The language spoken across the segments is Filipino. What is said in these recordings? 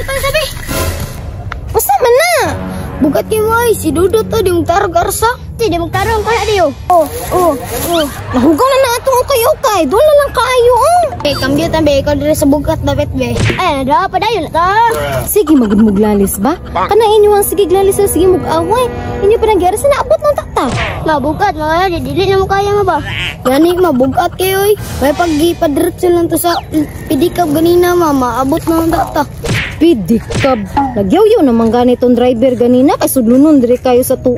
tayo sabi. Basta man na. Bugat kayo ay, si Dudot to, di magtarog arsa. Di magtarog ka na diyo. Nahugaw na na itong ukay-ukay. Doon na lang kayo, kambyo tabi, ikaw dire sa bugat, dapat be. Ay, nada pa dayo na ta. Sige, maglalis ba? Kana inyo ang sige glalis na sige mag-away. Inyo pa nagyari sa naabot ng takta. Mabugat, mga dili na mo kaya mo ba? Gani, mabugat kayo, may pag-ipadretso lang to sa pidikab ganina, maabot ng takta. Pidikab. Nagyaw-yaw naman ganitong driver ganina kay sudlunon dire kayo sa tua.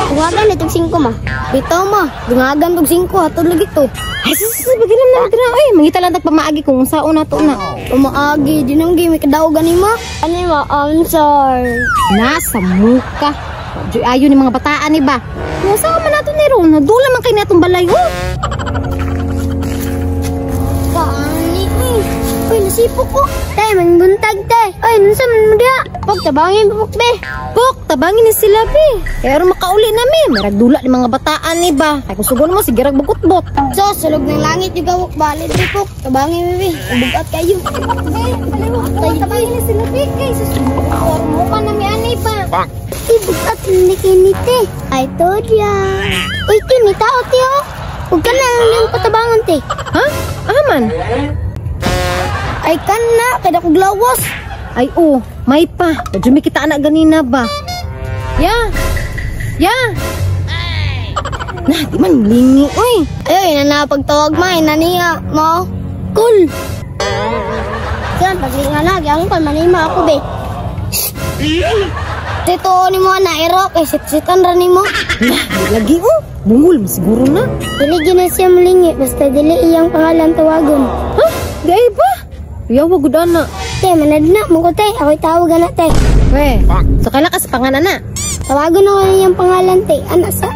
Tungagan itong 5 ma. Bitaw ma, dungagan tong 5 hatod lagi to. Ay sus, bagay naman dira ay mangita lang pamaagi kung sao na to na. Pamaagi dinang game kadaw gani ma. Ani ma, I'm sorry. Nasa muka. Ayo ni mga bataan ni ba. Nasa man nato ni Ron, nadula man kay natong balay ho. Uy, nasipok ko. Tay, manguntag, tay. Uy, nasa man mo dia. Pog, tabangin po, be. Pog, tabangin ni sila, be. Pero makauli namin. Maragdula ni mga bataan ni ba. Ay, kung sugon mo, sige ragbukot-bot. So, sulog ng langit yung gawok. Balit, be, pog. Tabangin, be. Ubugat kayo. Tabangin ni sila, be. Kay, susunod. Mukha na may anay pa. Ibugat ni kinite. I told ya. Uy, kinita, o, tiyo. Huwag ka na lang patabangan, te. Ha? Aman? Ay kan na, kada ko glawas. Ay may pa. Jumi kita anak ganina ba? Ya. Nah, di man lingi, uy. Ay, pagtawag may naniya mo. Cool. Kan paglinga lagi ang kon manima ako be. Dito ni mo na ero kay sit-sitan ra nimo. Nah, lagi bungol siguro na. Dili gina siya malingi basta dili iyang pangalan tawagon. Huh? Gay ba? Yawa gud ana. Te, manad na mo ko te. Ako'y tawagan na te. We, so kala ka sa pangalan na. Tawagan na yung pangalan te. Anak sa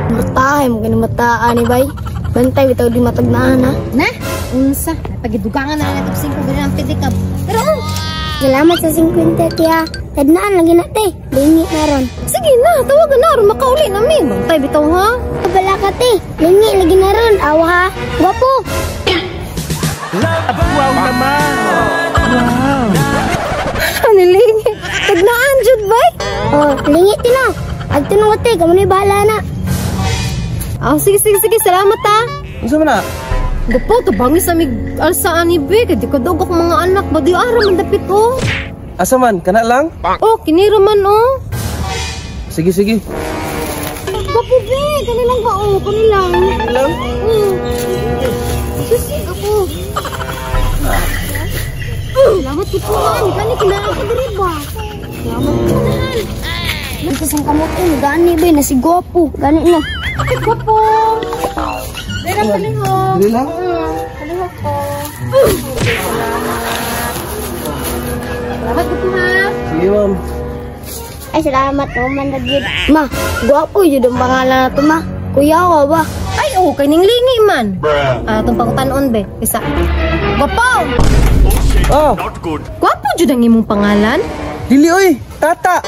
matahay mo kanimataan ni bay. Bantay bitaw di matagnaan ha. Na? Unsa? Pagidugangan na lang itong 5 ganun ang pidikab. Pero salamat sa 50 tiya. Tadnaan lagi na te. Lingi na ron. Sige na, tawagan na ron. Makauli namin. Bantay bitaw ha. Kabala ka te. Lingi lagi na ron. Awa ha. Gwapo. Wow naman! Wow! Nilingi. Tagnaan, Jud, bay? Lingit na. Agtunong ate, kamo na bahala na. Sige. Salamat, ha. Gusto mo na? Gapo, tabangis sa mig alsaan ni be. Kadi ka dog akong mga anak. Badi ara man dapit, Asa man? Kana lang? Kinira man, Sige. Gapo, be. Kanilang ba, Kanilang. Kanilang? Susi, gapo. Salamat po man. Gani kinaan ka diri ba? Salamat po man. Nagkasang kamot gani ba na si Gwapo. Gani na. Gwapo. Pero palihog. Dili lang? Palihog po. Salamat po ha. Sige ma'am. Ay salamat po man nagyud. Ma, Gwapo yun ang pangalan na to ma. Kuya ko ba? Ay kay ning lingi man. Itong pangutanon be. Isa. Gwapo. Not good. Gwapo jud ang imong pangalan? Dili oy, Tata.